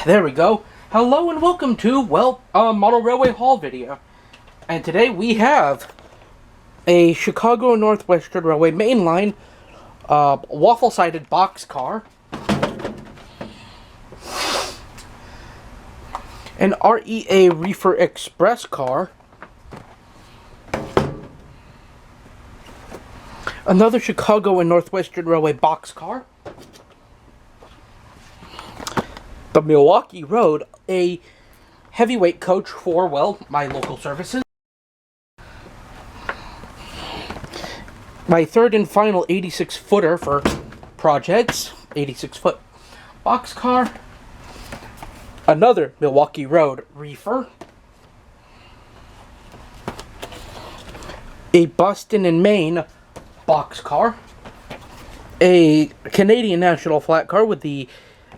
There we go. Hello and welcome to, model railway haul video. And today we have a Chicago Northwestern Railway mainline waffle-sided boxcar, an REA Reefer Express car, another Chicago and Northwestern Railway boxcar, the Milwaukee Road, a heavyweight coach for, my local services. My third and final 86-footer for projects, 86-foot boxcar, another Milwaukee Road reefer, a Boston and Maine boxcar, a Canadian National flat car with the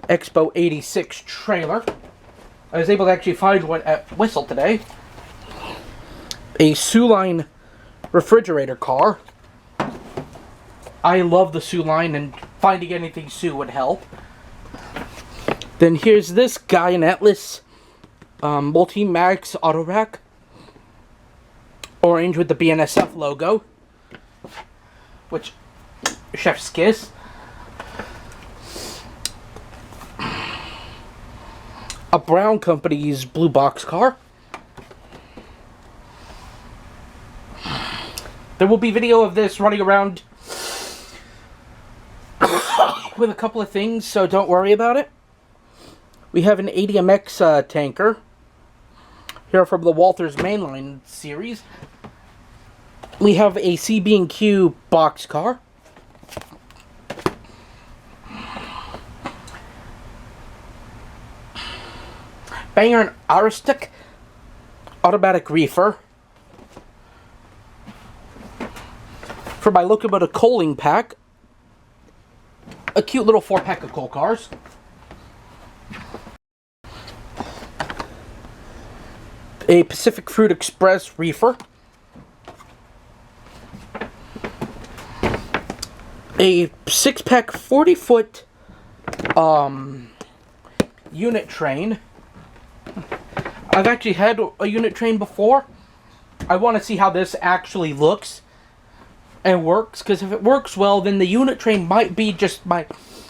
Expo 86 trailer. I was able to actually find one at Whistle today. A Soo Line refrigerator car. I love the Soo Line, and finding anything Soo would help. Then here's this guy, an Atlas Multi-Max auto rack. Orange with the BNSF logo. Which, chef's kiss. A Brown Company's blue box car. There will be video of this running around with a couple of things, so don't worry about it. We have an ADMX tanker here from the Walters Mainline series. We have a CB&Q boxcar. Banger and Aristic automatic reefer. For my locomotive coaling pack, a cute little 4-pack of coal cars. A Pacific Fruit Express reefer. A 6-pack 40-foot unit train. I've actually had a unit train before. I want to see how this actually looks and works, because if it works well, then the unit train might be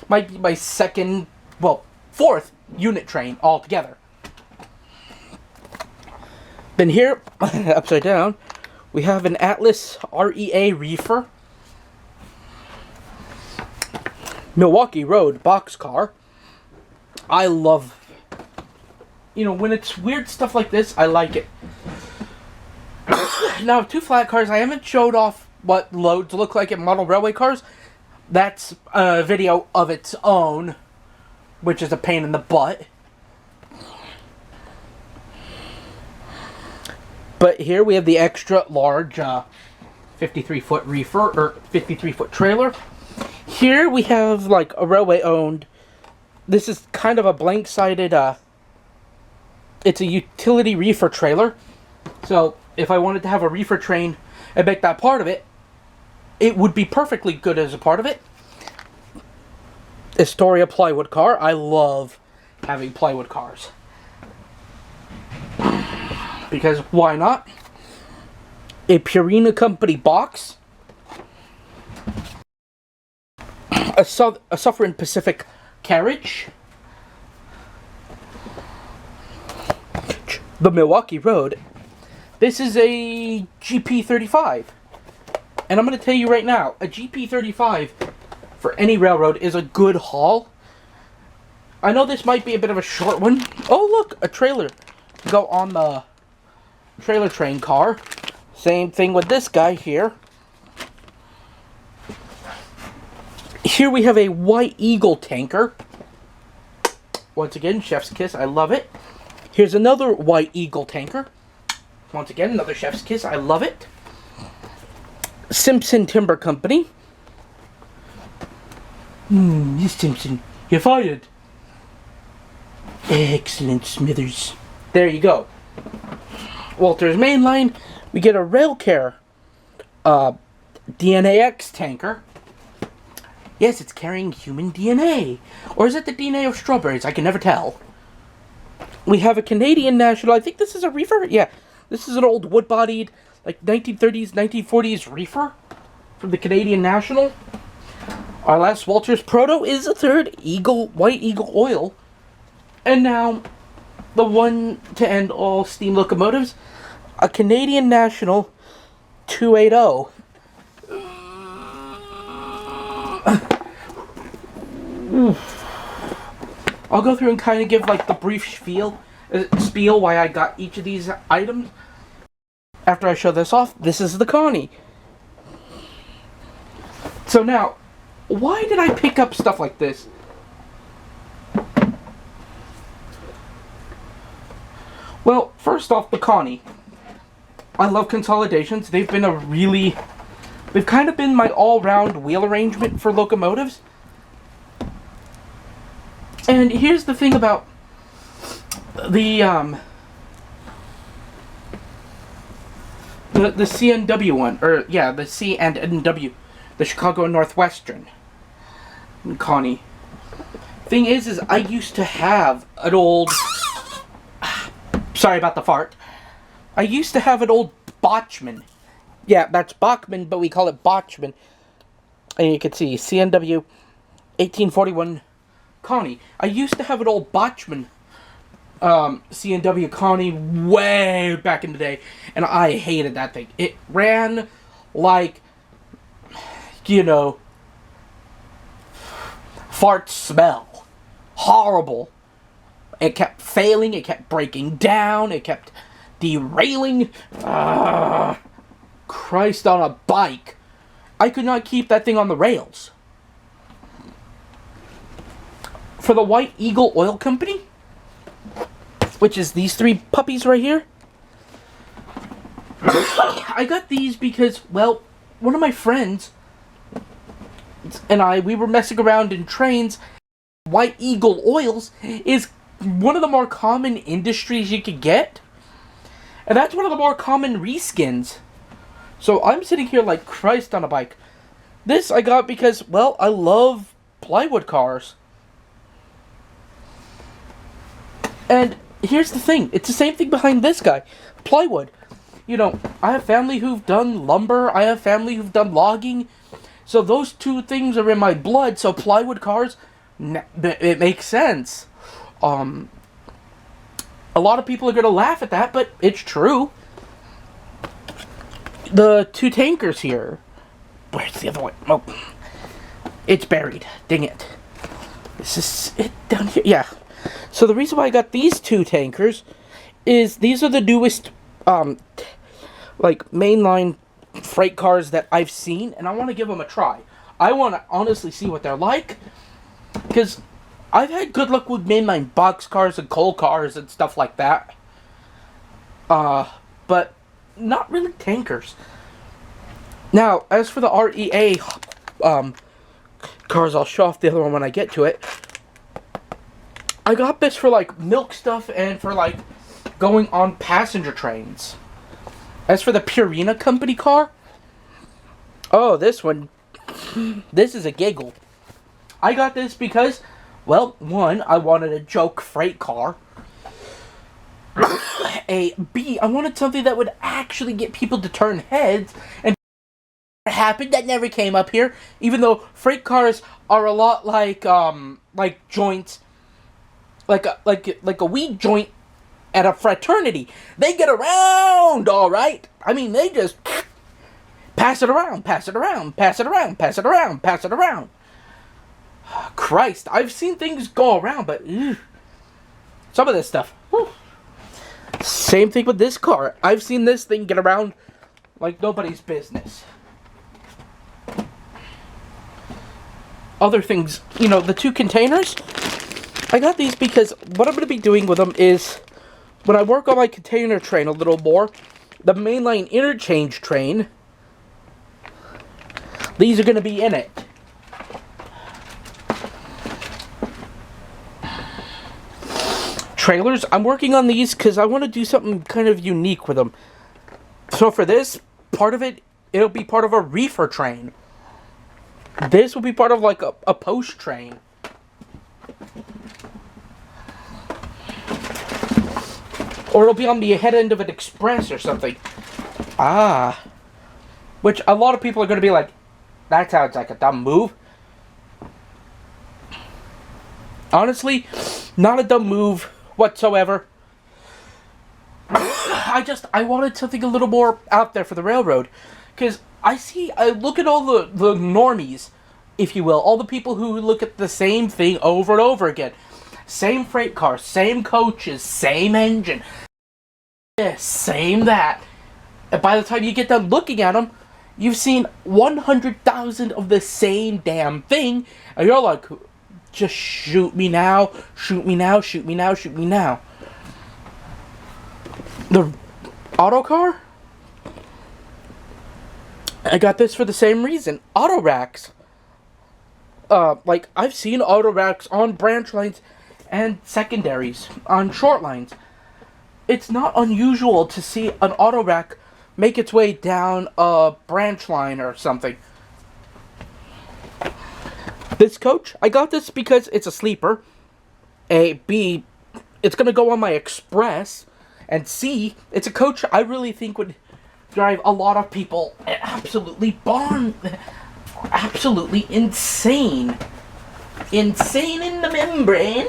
my second, fourth unit train altogether. Then here, upside down, we have an Atlas REA reefer, Milwaukee Road boxcar. I love, when it's weird stuff like this, I like it. Now, 2 flat cars, I haven't showed off what loads look like in model railway cars. That's a video of its own, which is a pain in the butt. But here we have the extra large 53-foot reefer, or 53-foot trailer. Here we have like a railway owned, this is kind of a blank-sided, it's a utility reefer trailer. So if I wanted to have a reefer train and make that part of it, it would be perfectly good as a part of it. Astoria plywood car. I love having plywood cars, because why not? A Purina Company box. A Suffering Pacific carriage. The Milwaukee Road. This is a GP35. And I'm going to tell you right now, a GP35 for any railroad is a good haul. I know this might be a bit of a short one. Oh, look, a trailer to go on the trailer train car. Same thing with this guy here. Here we have a White Eagle tanker. Once again, chef's kiss, I love it. Here's another White Eagle tanker. Once again, another chef's kiss, I love it. Simpson Timber Company. Miss Simpson, you're fired. Excellent, Smithers. There you go. Walters Mainline, we get a Railcare DNAX tanker. Yes, it's carrying human DNA. Or is it the DNA of strawberries? I can never tell. We have a Canadian National. I think this is a reefer. Yeah, this is an old wood-bodied, like 1930s, 1940s reefer from the Canadian National. Our last Walters Proto is a third White Eagle oil. And now, the one to end all steam locomotives, a Canadian National 280. I'll go through and kind of give like the brief spiel why I got each of these items. After I show this off, this is the Connie. So now, why did I pick up stuff like this? Well, first off, the Connie. I love consolidations. They've kind of been my all-round wheel arrangement for locomotives. And here's the thing about the CNW one, or yeah, the C&NW, the Chicago and Northwestern Connie. Thing is I used to have an old, sorry about the fart. I used to have an old Bachmann. Yeah, that's Bachmann, but we call it Bachmann. And you can see CNW 1841 Connie. I used to have an old Bachmann CNW Connie way back in the day, and I hated that thing. It ran like, fart smell. Horrible. It kept failing, it kept breaking down, it kept derailing. Christ on a bike. I could not keep that thing on the rails. For the White Eagle Oil Company, which is these three puppies right here, I got these because, well, one of my friends and we were messing around in trains. White Eagle Oils is one of the more common industries you could get, and that's one of the more common reskins. So I'm sitting here like Christ on a bike. This I got because, well, I love plywood cars. And here's the thing. It's the same thing behind this guy. Plywood. I have family who've done lumber. I have family who've done logging. So those two things are in my blood. So plywood cars, it makes sense. A lot of people are going to laugh at that, but it's true. The two tankers here. Where's the other one? Oh. It's buried. Dang it. This is it down here. Yeah. So the reason why I got these two tankers is these are the newest, mainline freight cars that I've seen, and I want to give them a try. I want to honestly see what they're like, because I've had good luck with mainline box cars and coal cars and stuff like that. But not really tankers. Now, as for the REA, cars, I'll show off the other one when I get to it. I got this for, milk stuff and for, going on passenger trains. As for the Purina company car, oh, this one, this is a giggle. I got this because, well, one, I wanted a joke freight car. B, I wanted something that would actually get people to turn heads, and it happened. That never came up here, even though freight cars are a lot like joints. Like a weed joint at a fraternity. They get around, all right. I mean, they just pass it around, pass it around, pass it around, pass it around, pass it around. Christ, I've seen things go around, but some of this stuff. Whew. Same thing with this car. I've seen this thing get around like nobody's business. Other things, the two containers. I got these because what I'm going to be doing with them is, when I work on my container train a little more, the mainline interchange train, these are going to be in it. Trailers, I'm working on these because I want to do something kind of unique with them. So for this, part of it, it'll be part of a reefer train. This will be part of a post train. Or it'll be on the head end of an express or something. Ah. Which a lot of people are going to be like, that sounds like a dumb move. Honestly, not a dumb move whatsoever. I wanted something a little more out there for the railroad. Because I look at all the normies, if you will. All the people who look at the same thing over and over again. Same freight car, same coaches, same engine. This, same that. And by the time you get done looking at them, you've seen 100,000 of the same damn thing. And you're like, just shoot me now, shoot me now, shoot me now, shoot me now. The auto car? I got this for the same reason. Auto racks. Like, I've seen auto racks on branch lines and secondaries on short lines. It's not unusual to see an auto rack make its way down a branch line or something. This coach, I got this because it's a sleeper. A, B, it's going to go on my express. And C, it's a coach I really think would drive a lot of people absolutely insane. Insane in the membrane.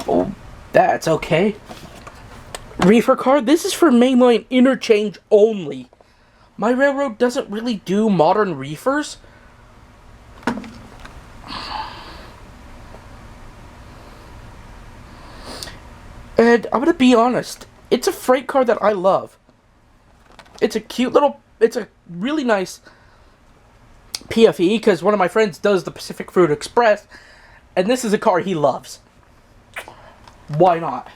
Oh, that's okay. Reefer car, this is for mainline interchange only. My railroad doesn't really do modern reefers. And I'm gonna be honest, it's a freight car that I love. It's a really nice PFE, because one of my friends does the Pacific Fruit Express, and this is a car he loves. Why not?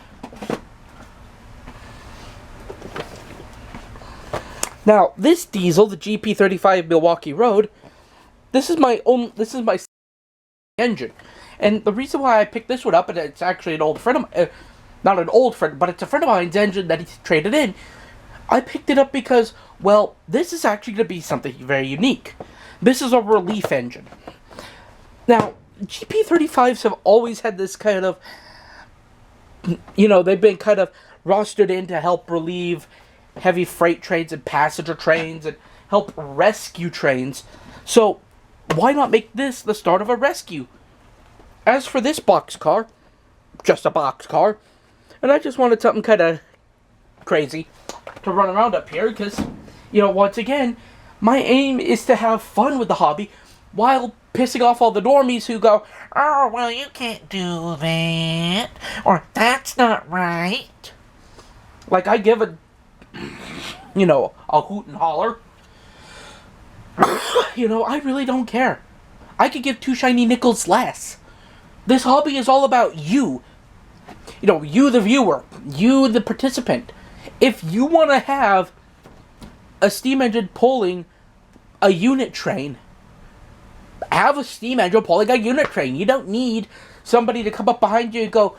Now, this diesel, the GP35 Milwaukee Road, this is my engine. And the reason why I picked this one up, and it's actually an old friend of not an old friend, but it's a friend of mine's engine that he traded in. I picked it up because, well, this is actually going to be something very unique. This is a relief engine. Now, GP35s have always had this kind of, they've been kind of rostered in to help relieve heavy freight trains and passenger trains and help rescue trains. So, why not make this the start of a rescue? As for this boxcar, just a boxcar, and I just wanted something kind of crazy to run around up here because, once again, my aim is to have fun with the hobby while pissing off all the normies who go, oh, well, you can't do that, or that's not right. Like, I give a hoot and holler. I really don't care. I could give two shiny nickels less. This hobby is all about you. You the viewer, you the participant. If you want to have a steam engine pulling a unit train, have a steam engine pulling a unit train. You don't need somebody to come up behind you and go,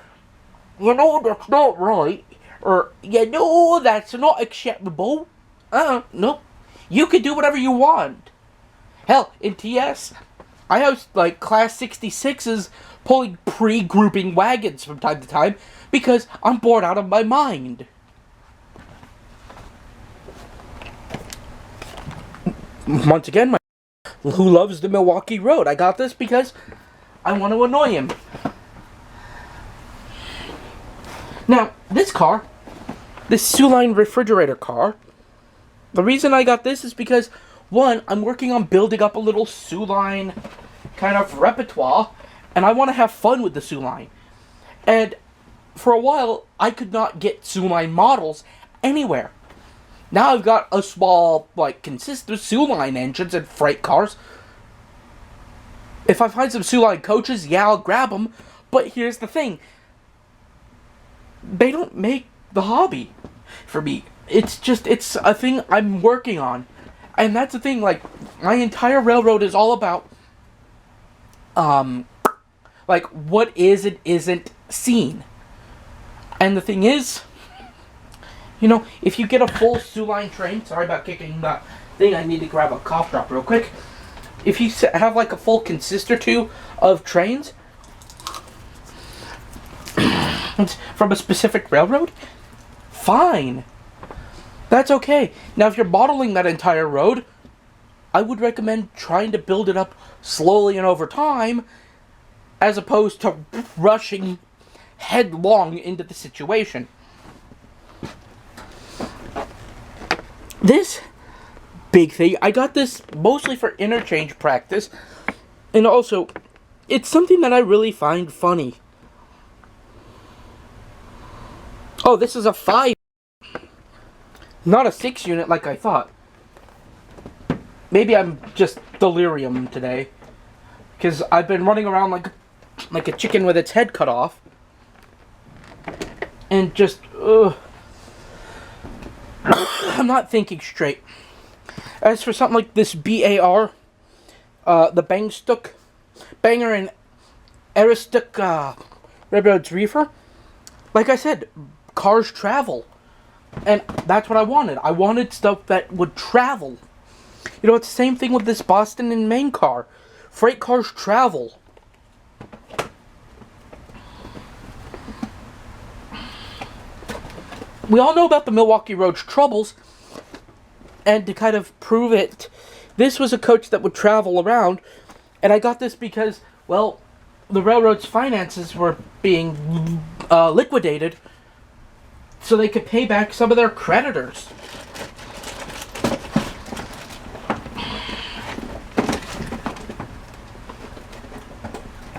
that's not right. Or, that's not acceptable. No. You can do whatever you want. Hell, in TS, I have, Class 66s pulling pre-grouping wagons from time to time because I'm bored out of my mind. Once again, who loves the Milwaukee Road? I got this because I want to annoy him. Now, this car, this Suline refrigerator car, the reason I got this is because, one, I'm working on building up a little Suline kind of repertoire, and I want to have fun with the Suline. And for a while, I could not get Suline models anywhere. Now I've got a small, consistent Suline engines and freight cars. If I find some Suline coaches, yeah, I'll grab them. But here's the thing. They don't make the hobby for me. It's a thing I'm working on. And that's the thing, my entire railroad is all about, what is and isn't seen. And the thing is, if you get a full Suline train, sorry about kicking the thing, I need to grab a cough drop real quick. If you have a full consist or two of trains, from a specific railroad, fine. That's okay. Now, if you're modeling that entire road, I would recommend trying to build it up slowly and over time, as opposed to rushing headlong into the situation. This big thing, I got this mostly for interchange practice, and also, it's something that I really find funny. Oh, this is a 5, not a 6 unit like I thought. Maybe I'm just delirium today, because I've been running around like a chicken with its head cut off, and just, I'm not thinking straight. As for something like this BAR, the Banger and Aristic Railroad's Reefer, like I said, cars travel. And that's what I wanted. I wanted stuff that would travel. You know, it's the same thing with this Boston and Maine car. Freight cars travel. We all know about the Milwaukee Road's troubles, and to kind of prove it, this was a coach that would travel around, and I got this because, well, the railroad's finances were being liquidated, so they could pay back some of their creditors.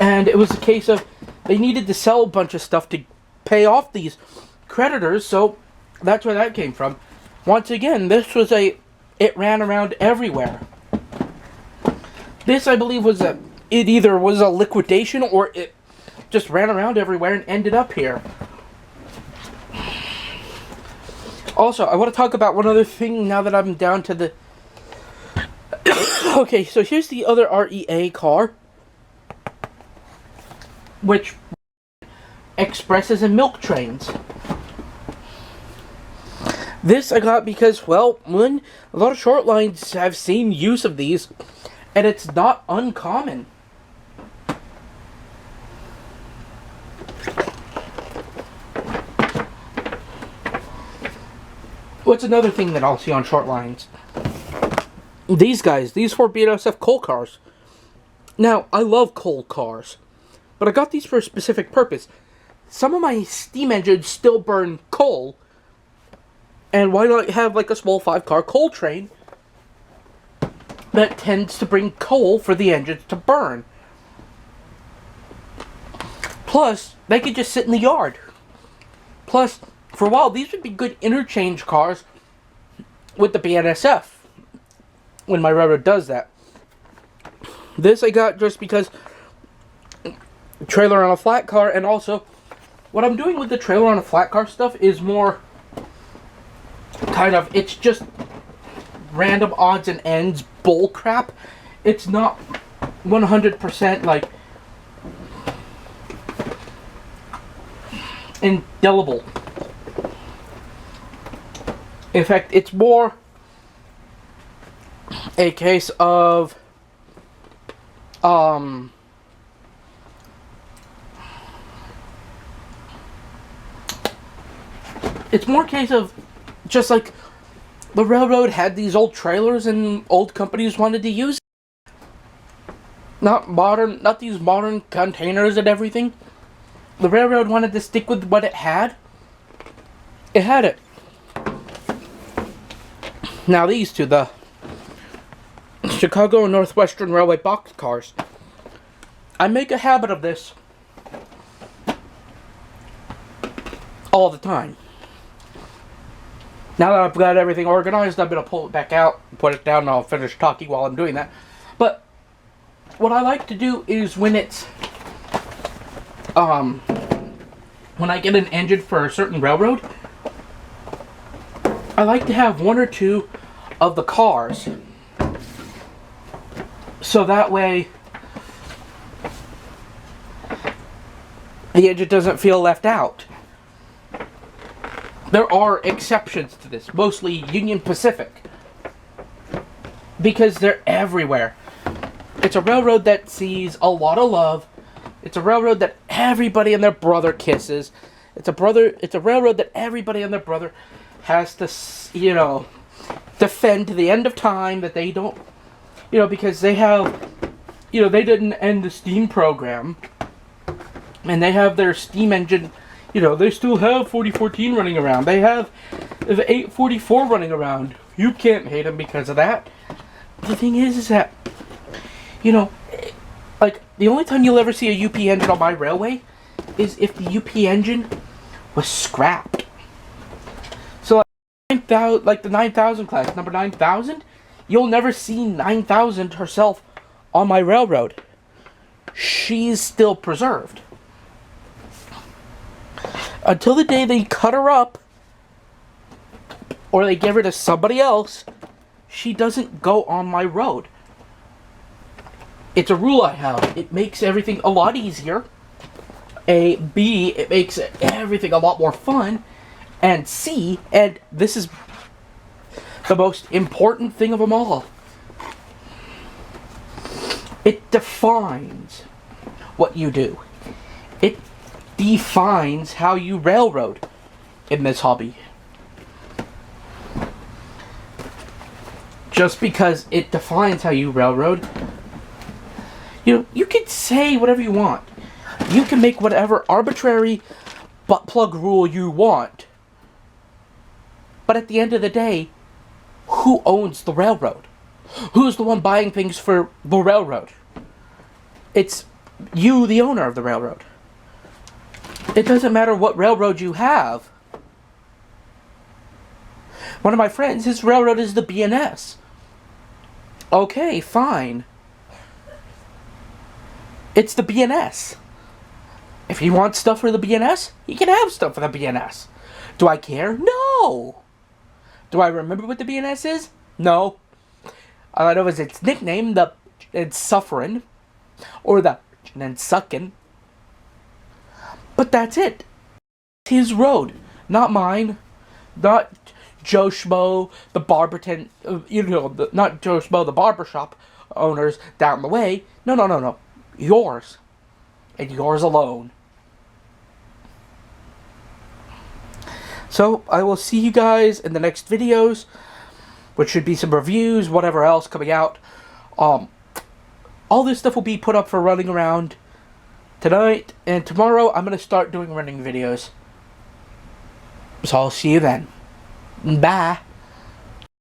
And it was a case of they needed to sell a bunch of stuff to pay off these creditors, so that's where that came from. Once again, this was it ran around everywhere. This, I believe, it either was a liquidation or it just ran around everywhere and ended up here. Also, I want to talk about one other thing now that I'm down to the... Okay, so here's the other REA car, which expresses and milk trains. This I got because, well, a lot of short lines have seen use of these, and it's not uncommon. What's another thing that I'll see on short lines? These guys, these 4 BNSF coal cars. Now, I love coal cars, but I got these for a specific purpose. Some of my steam engines still burn coal, and why not have like a small 5-car coal train that tends to bring coal for the engines to burn? Plus, they could just sit in the yard. Plus, for a while, these would be good interchange cars with the BNSF when my railroad does that. This I got just because trailer on a flat car, and also what I'm doing with the trailer on a flat car stuff is more kind of, it's just random odds and ends bull crap. It's not 100% like indelible. In fact, it's more a case of it's more a case of just like the railroad had these old trailers and old companies wanted to use it. Not these modern containers and everything. The railroad wanted to stick with what it had. It had it. Now these two, the Chicago and Northwestern Railway boxcars. I make a habit of this all the time. Now that I've got everything organized, I'm going to pull it back out, put it down, and I'll finish talking while I'm doing that. But what I like to do is when it's when I get an engine for a certain railroad, I like to have 1 or 2 of the cars, so that way the engine doesn't feel left out. There are exceptions to this, mostly Union Pacific, because they're everywhere. It's a railroad that sees a lot of love. It's a railroad that everybody and their brother kisses, It's a brother. It's a railroad that everybody and their brother has to, defend to the end of time. That they don't, because they have, they didn't end the steam program, and they have their steam engine. They still have 4014 running around. They have the 844 running around. You can't hate them because of that. The thing is that, like, the only time you'll ever see a UP engine on my railway is if the UP engine was scrapped. So, like the 9000 class, number 9000, you'll never see 9000 herself on my railroad. She's still preserved. Until the day they cut her up, or they give her to somebody else, she doesn't go on my road. It's a rule I have. It makes everything a lot easier. A, B, it makes everything a lot more fun. And C, and this is the most important thing of them all, it defines what you do. It defines how you railroad in this hobby. Just because it defines how you railroad, you can say whatever you want. You can make whatever arbitrary butt plug rule you want. But at the end of the day, who owns the railroad? Who's the one buying things for the railroad? It's you, the owner of the railroad. It doesn't matter what railroad you have. One of my friends, his railroad is the B&S. Okay, fine. It's the B&S. If he wants stuff for the B&S, he can have stuff for the B&S. Do I care? No. Do I remember what the B&S is? No. All I know is its nickname, it's Sufferin', or the and Suckin'. But that's it. It's his road, not mine. Not Joe Schmo, the barberton, not Joe Schmo, the barbershop owners down the way. No. Yours. And yours alone. So, I will see you guys in the next videos, which should be some reviews, whatever else coming out. All this stuff will be put up for running around tonight, and tomorrow I'm going to start doing running videos. So, I'll see you then. Bye.